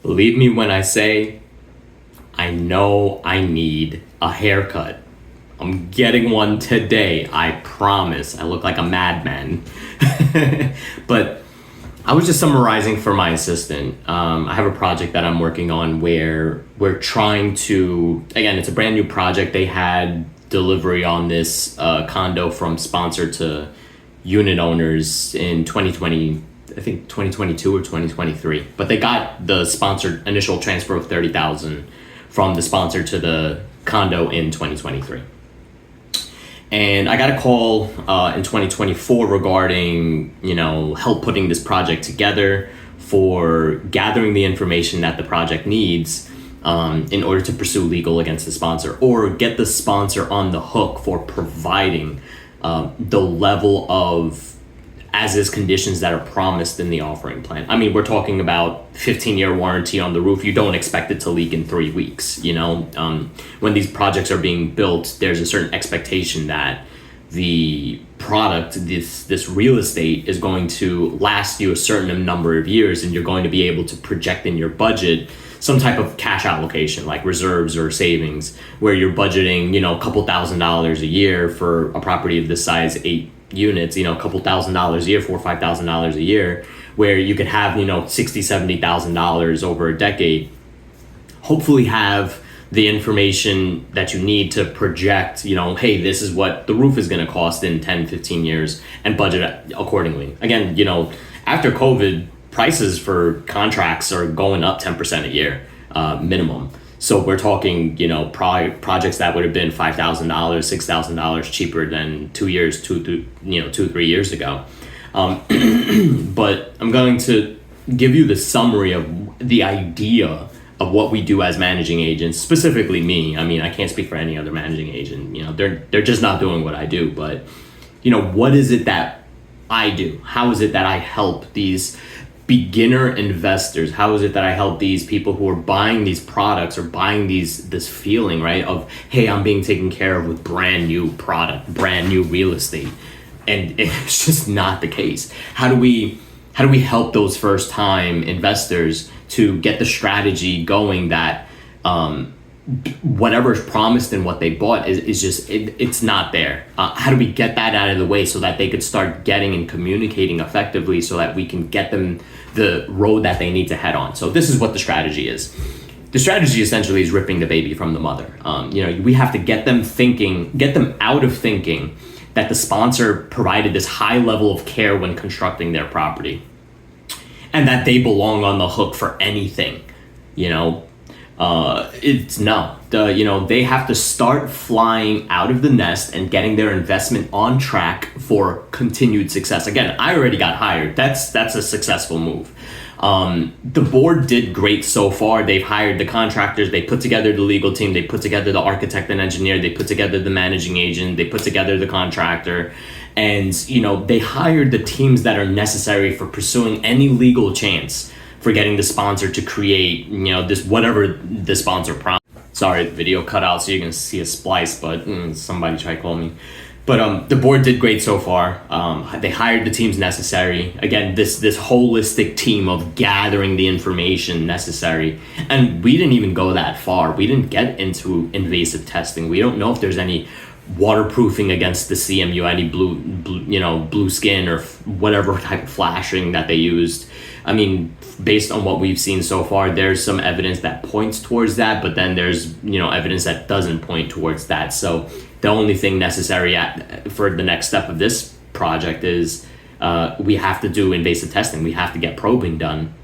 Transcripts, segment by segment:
Believe me when I say I know I need a haircut. I'm getting one today, I promise. I look like a madman. But I was just summarizing for my assistant. I have a project that I'm working on where we're trying to, again, it's a brand new project. They had delivery on this condo from sponsor to unit owners in 2020, I think 2022 or 2023. But they got the sponsored initial transfer of 30,000 from the sponsor to the condo in 2023. And I got a call in 2024 regarding, help putting this project together for gathering the information that the project needs in order to pursue legal against the sponsor or get the sponsor on the hook for providing the level of as-is conditions that are promised in the offering plan. I mean, we're talking about 15-year warranty on the roof. You don't expect it to leak in 3 weeks, When these projects are being built, there's a certain expectation that the product, this real estate is going to last you a certain number of years, and you're going to be able to project in your budget some type of cash allocation like reserves or savings where you're budgeting, a couple $1,000s a year for a property of this size, 8 units, a couple $1,000s a year, $4,000 or $5,000 a year, where you could have, $60,000-$70,000 over a decade, hopefully have the information that you need to project, hey, this is what the roof is going to cost in 10, 15 years and budget accordingly. Again, after COVID, prices for contracts are going up 10% a year, minimum. So we're talking, projects that would have been $5,000, $6,000 cheaper than 3 years ago. But I'm going to give you the summary of the idea of what we do as managing agents, specifically me. I mean, I can't speak for any other managing agent. They're just not doing what I do. But, what is it that I do? How is it that I help these beginner investors? How is it that I help these people who are buying these products or buying this feeling, right, of, hey, I'm being taken care of with brand new product, brand new real estate, and it's just not the case. How do we help those first time investors to get the strategy going that whatever is promised and what they bought is just it's not there? How do we get that out of the way so that they could start getting and communicating effectively so that we can get them the road that they need to head on? So this is what the strategy is. The strategy essentially is ripping the baby from the mother. We have to get them out of thinking that the sponsor provided this high level of care when constructing their property and that they belong on the hook for anything. It's no. They have to start flying out of the nest and getting their investment on track for continued success. Again, I already got hired. That's a successful move. The board did great so far. They've hired the contractors, they put together the legal team, they put together the architect and engineer, they put together the managing agent, they put together the contractor, and they hired the teams that are necessary for pursuing any legal chance for getting the sponsor to create, this whatever the sponsor promised. Sorry, the video cut out so you can see a splice, but somebody tried to call me. But the board did great so far. They hired the teams necessary. Again, this holistic team of gathering the information necessary. And we didn't even go that far. We didn't get into invasive testing. We don't know if there's any waterproofing against the CMU, any blue skin or whatever type of flashing that they used. I mean, based on what we've seen so far, there's some evidence that points towards that, but then there's, evidence that doesn't point towards that. So the only thing necessary for the next step of this project is we have to do invasive testing. We have to get probing done.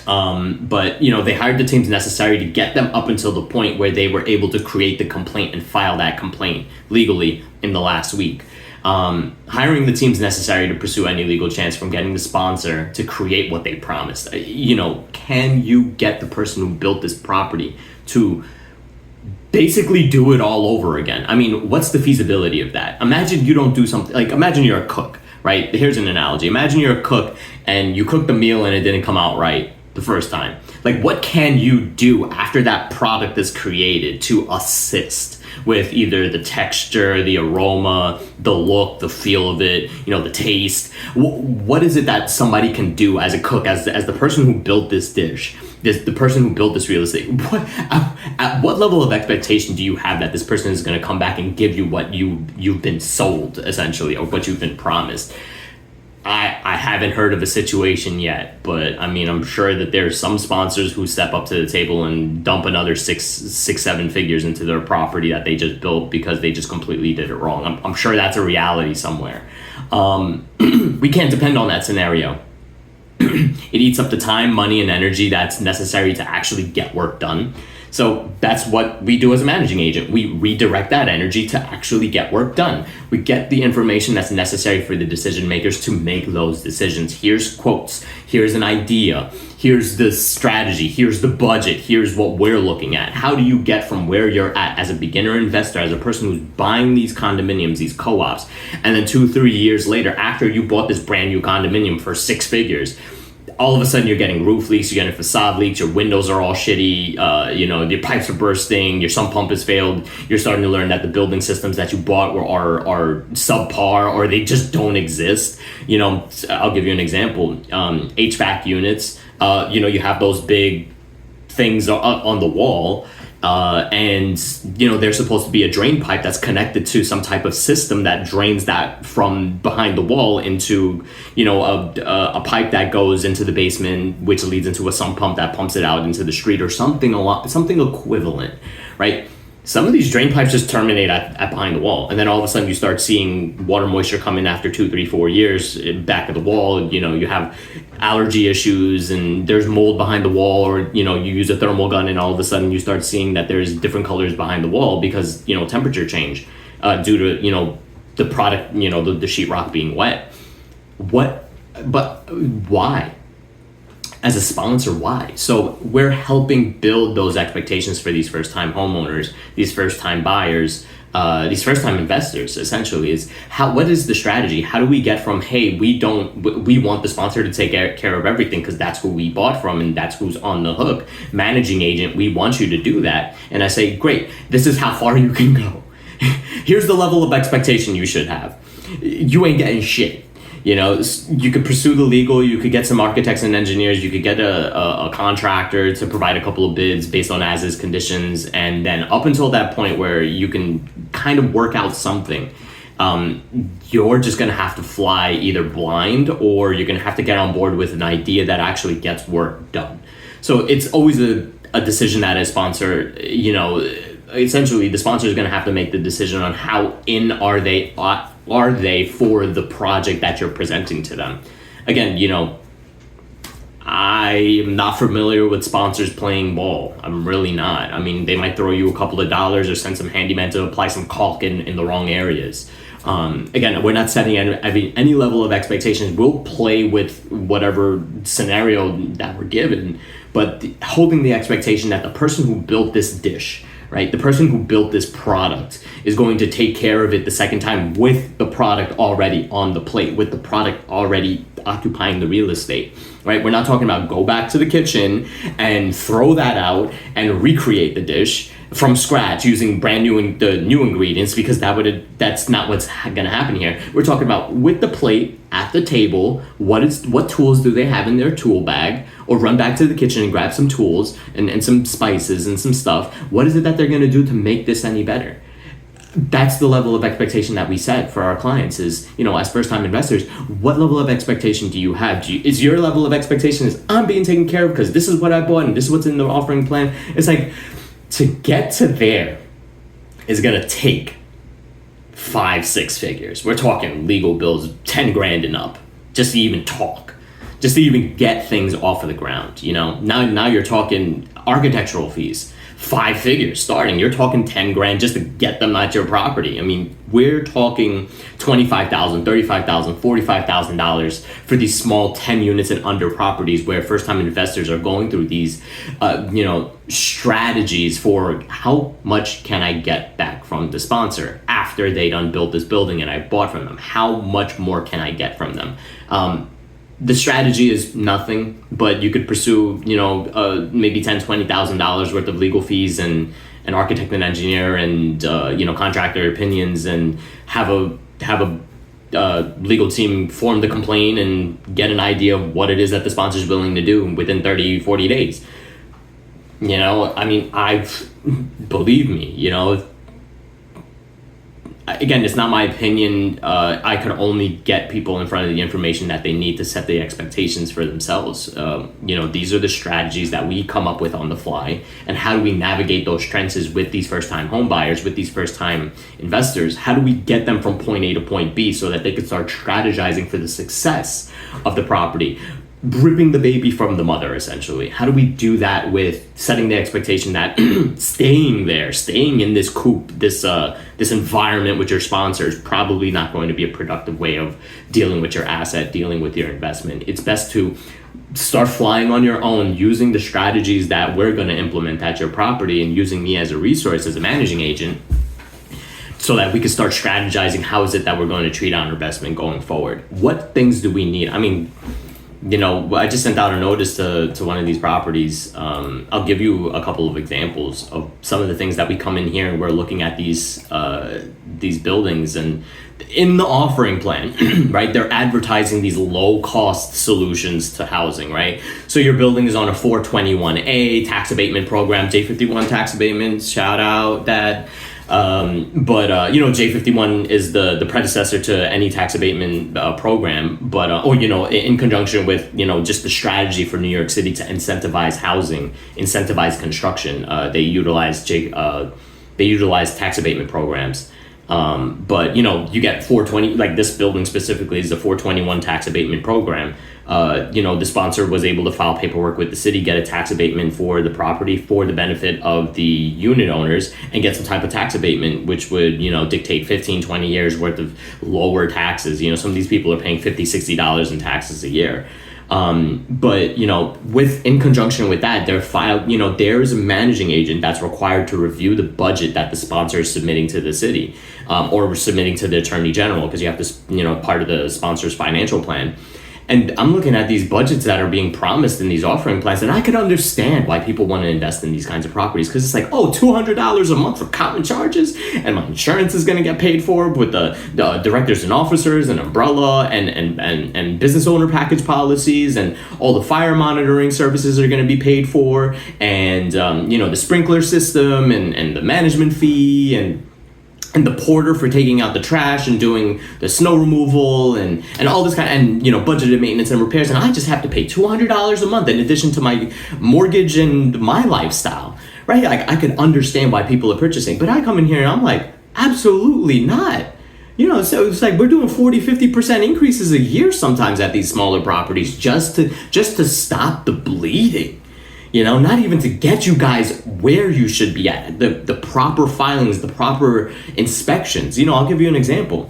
But they hired the teams necessary to get them up until the point where they were able to create the complaint and file that complaint legally in the last week. Hiring the teams necessary to pursue any legal chance from getting the sponsor to create what they promised. Can you get the person who built this property to basically do it all over again? I mean, what's the feasibility of that? Imagine you don't do something, like imagine you're a cook, right? Here's an analogy. Imagine you're a cook and you cooked a meal and it didn't come out right the first time. Like, what can you do after that product is created to assist? with either the texture, the aroma, the look, the feel of it, the taste. What is it that somebody can do as a cook, as the person who built this dish, the person who built this real estate? At what level of expectation do you have that this person is going to come back and give you what you've been sold, essentially, or what you've been promised? I haven't heard of a situation yet, but I mean, I'm sure that there's some sponsors who step up to the table and dump another six, 7 figures into their property that they just built because they just completely did it wrong. I'm sure that's a reality somewhere. We can't depend on that scenario. It eats up the time, money, and energy that's necessary to actually get work done. So that's what we do as a managing agent. We redirect that energy to actually get work done. We get the information that's necessary for the decision makers to make those decisions. Here's quotes, here's an idea, here's the strategy, here's the budget, here's what we're looking at. How do you get from where you're at as a beginner investor, as a person who's buying these condominiums, these co-ops, and then 2-3 years later, after you bought this brand new condominium for 6 figures, all of a sudden you're getting roof leaks, you're getting facade leaks, your windows are all shitty, your pipes are bursting, your sump pump has failed. You're starting to learn that the building systems that you bought are subpar, or they just don't exist. I'll give you an example. HVAC units, you have those big things on the wall, and there's supposed to be a drain pipe that's connected to some type of system that drains that from behind the wall into a pipe that goes into the basement, which leads into a sump pump that pumps it out into the street, or something equivalent, right? Some of these drain pipes just terminate at behind the wall, and then all of a sudden you start seeing water moisture come in after 2, 3, 4 years back of the wall. You have allergy issues, and there's mold behind the wall, or you use a thermal gun, and all of a sudden you start seeing that there's different colors behind the wall because temperature change due to the product, the sheetrock being wet. But why? As a sponsor, why? So we're helping build those expectations for these first-time homeowners, these first-time buyers, these first-time investors. Essentially, what is the strategy? How do we get from, hey, we want the sponsor to take care of everything because that's who we bought from and that's who's on the hook. Managing agent, we want you to do that. And I say, great, this is how far you can go. Here's the level of expectation you should have. You ain't getting shit. You could pursue the legal, you could get some architects and engineers, you could get a contractor to provide a couple of bids based on as-is conditions, and then up until that point where you can kind of work out something, you're just going to have to fly either blind, or you're going to have to get on board with an idea that actually gets work done. So it's always a decision that a sponsor, essentially the sponsor is going to have to make the decision on how in are they for the project that you're presenting to them. Again, I am not familiar with sponsors playing ball. I'm really not. I mean, they might throw you a couple of dollars or send some handyman to apply some caulk in the wrong areas. Again, we're not setting any level of expectations. We'll play with whatever scenario that we're given, but holding the expectation that the person who built this dish, right, the person who built this product is going to take care of it the second time with the product already on the plate, with the product already occupying the real estate, right? We're not talking about go back to the kitchen and throw that out and recreate the dish from scratch using brand new new ingredients, because that's not what's going to happen here. We're talking about with the plate at the table, what tools do they have in their tool bag, or run back to the kitchen and grab some tools and some spices and some stuff. What is it that they're going to do to make this any better? That's the level of expectation that we set for our clients is, as first-time investors, what level of expectation do you have? Is your level of expectation is I'm being taken care of because this is what I bought and this is what's in the offering plan? It's like, to get to there is going to take 5-6 figures. We're talking legal bills, 10 grand and up, just to even talk, just to even get things off of the ground. Now you're talking architectural fees, 5 figures starting. You're talking 10 grand just to get them at your property. I mean, we're talking $25,000, $35,000, $45,000 for these small 10 units and under properties where first-time investors are going through these, strategies for how much can I get back from the sponsor after they done built this building and I bought from them? How much more can I get from them? The strategy is nothing, but you could pursue, maybe $10,000, $20,000 worth of legal fees and an architect and engineer and contractor opinions, and have a legal team form the complaint and get an idea of what it is that the sponsor's willing to do within 30-40 days. Believe me, again, it's not my opinion. I could only get people in front of the information that they need to set the expectations for themselves. These are the strategies that we come up with on the fly. And how do we navigate those trenches with these first-time home buyers, with these first-time investors? How do we get them from point A to point B so that they can start strategizing for the success of the property? Ripping the baby from the mother, essentially. How do we do that with setting the expectation that staying in this coop, this environment with your sponsor is probably not going to be a productive way of dealing with your asset, dealing with your investment. It's best to start flying on your own, using the strategies that we're going to implement at your property, and using me as a resource, as a managing agent, so that we can start strategizing how is it that we're going to treat our investment going forward. What things do we need? I just sent out a notice to one of these properties. I'll give you a couple of examples of some of the things that we come in here and we're looking at these buildings, and in the offering plan, right, they're advertising these low cost solutions to housing, right? So your building is on a 421A tax abatement program, J51 tax abatements, shout out Dad. J51 is the predecessor to any tax abatement program, in conjunction with, just the strategy for New York City to incentivize housing, incentivize construction. They utilize tax abatement programs. You get 420, like this building specifically is the 421 tax abatement program. The sponsor was able to file paperwork with the city, get a tax abatement for the property for the benefit of the unit owners, and get some type of tax abatement, which would, dictate 15, 20 years worth of lower taxes. Some of these people are paying $50, $60 in taxes a year. In conjunction with that, there's a managing agent that's required to review the budget that the sponsor is submitting to the city, or submitting to the attorney general, because you have to, part of the sponsor's financial plan. And I'm looking at these budgets that are being promised in these offering plans, and I could understand why people want to invest in these kinds of properties, because it's like, $200 a month for common charges, and my insurance is going to get paid for with the directors and officers and umbrella and business owner package policies, and all the fire monitoring services are going to be paid for, and the sprinkler system and the management fee and the porter for taking out the trash and doing the snow removal and all this budgeted maintenance and repairs, and I just have to pay $200 a month in addition to my mortgage and my lifestyle, right? I could understand why people are purchasing, but I come in here and I'm like, absolutely not. So it's like we're doing 40-50% increases a year sometimes at these smaller properties just to stop the bleeding. Not even to get you guys where you should be at, the proper filings, the proper inspections. I'll give you an example.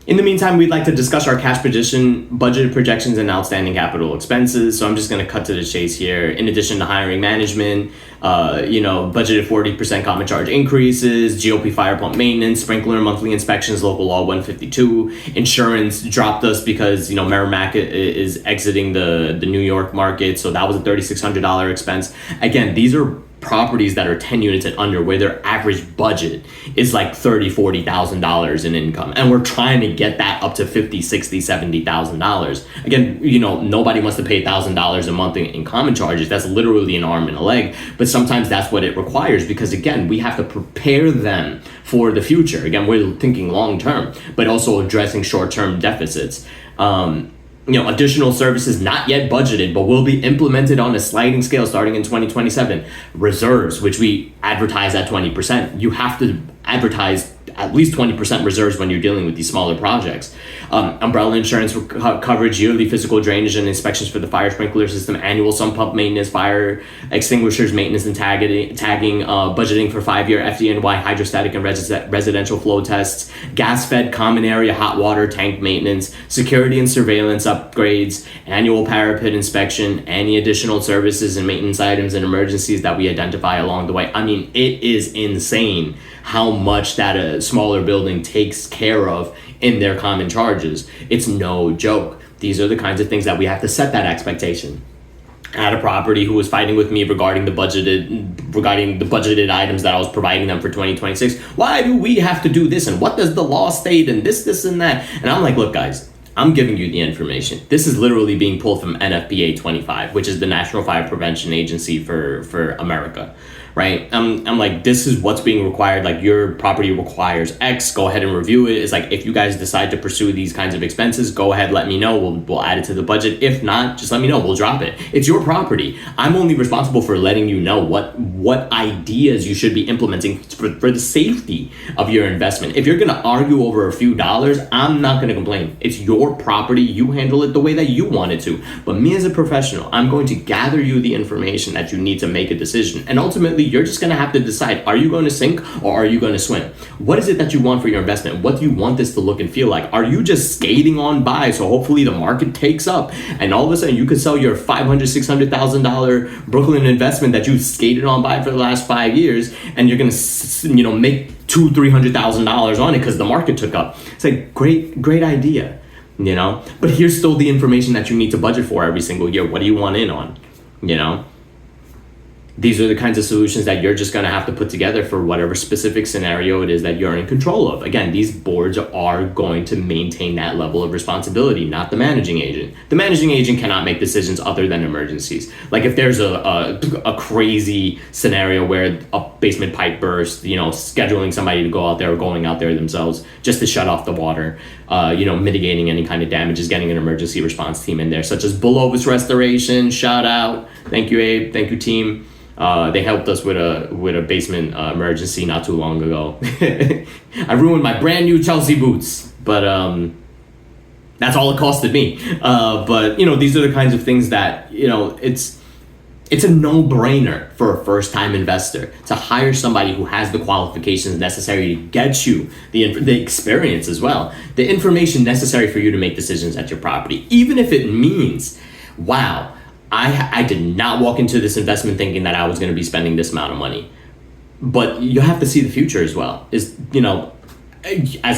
In the meantime, we'd like to discuss our cash position, budgeted projections, and outstanding capital expenses. So I'm just going to cut to the chase here. In addition to hiring management, budgeted 40% common charge increases, GOP fire pump maintenance, sprinkler monthly inspections, local law 152. Insurance dropped us because, Merrimack is exiting the New York market. So that was a $3,600 expense. Again, these are properties that are 10 units and under, where their average budget is like $30,000, $40,000 in income, and we're trying to get that up to $50,000, $60,000, $70,000. Again, nobody wants to pay $1,000 a month in common charges. That's literally an arm and a leg, but sometimes that's what it requires, because again, we have to prepare them for the future. Again, we're thinking long term, but also addressing short-term deficits. Additional services not yet budgeted, but will be implemented on a sliding scale starting in 2027. Reserves, which we advertise at 20%. You have to advertise at least 20% reserves when you're dealing with these smaller projects. Umbrella insurance coverage, yearly physical drainage and inspections for the fire sprinkler system, annual sump pump maintenance, fire extinguishers maintenance and tagging, budgeting for 5-year FDNY hydrostatic and residential flow tests, gas-fed common area hot water tank maintenance, security and surveillance upgrades, annual parapet inspection, any additional services and maintenance items and emergencies that we identify along the way. It is insane how much that a smaller building takes care of in their common charges. It's no joke. These are the kinds of things that we have to set that expectation. I had a property who was fighting with me regarding the budgeted items that I was providing them for 2026. Why do we have to do this? And what does the law state? And this, and that. And I'm like, look, guys, I'm giving you the information. This is literally being pulled from NFPA 25, which is the National Fire Prevention Agency for America, right? I'm like, this is what's being required. Like, your property requires X. Go ahead and review it. It's like, if you guys decide to pursue these kinds of expenses, go ahead, let me know. We'll add it to the budget. If not, just let me know. We'll drop it. It's your property. I'm only responsible for letting you know what ideas you should be implementing for the safety of your investment. If you're gonna argue over a few dollars, I'm not gonna complain. It's your property. You handle it the way that you want it to. But me as a professional, I'm going to gather you the information that you need to make a decision. And ultimately, you're just going to have to decide, are you going to sink or are you going to swim? What is it that you want for your investment? What do you want this to look and feel like? Are you just skating on by so hopefully the market takes up and all of a sudden you could sell your $500,000, $600,000 Brooklyn investment that you skated on by for the last 5 years, and you're going to, make $200,000-$300,000 on it because the market took up? It's like, great idea. But here's still the information that you need to budget for every single year. What do you want in on? These are the kinds of solutions that you're just going to have to put together for whatever specific scenario it is that you're in control of. Again, these boards are going to maintain that level of responsibility, not the managing agent. The managing agent cannot make decisions other than emergencies. Like, if there's a crazy scenario where a basement pipe burst, scheduling somebody to go out there or going out there themselves just to shut off the water, mitigating any kind of damages, getting an emergency response team in there, such as Bulovis Restoration. Shout out. Thank you, Abe. Thank you, team. They helped us with a basement emergency not too long ago. I ruined my brand new Chelsea boots, but that's all it costed me. But these are the kinds of things that it's a no-brainer for a first-time investor to hire somebody who has the qualifications necessary to get you the experience as well, the information necessary for you to make decisions at your property, even if it means, wow, I did not walk into this investment thinking that I was going to be spending this amount of money. But you have to see the future as well. As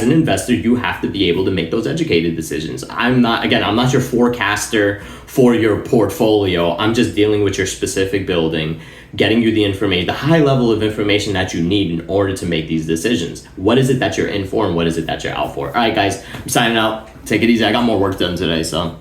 an investor, you have to be able to make those educated decisions. I'm not your forecaster for your portfolio. I'm just dealing with your specific building, getting you the information, the high level of information that you need in order to make these decisions. What is it that you're in for and what is it that you're out for? All right, guys, I'm signing out. Take it easy. I got more work done today, so.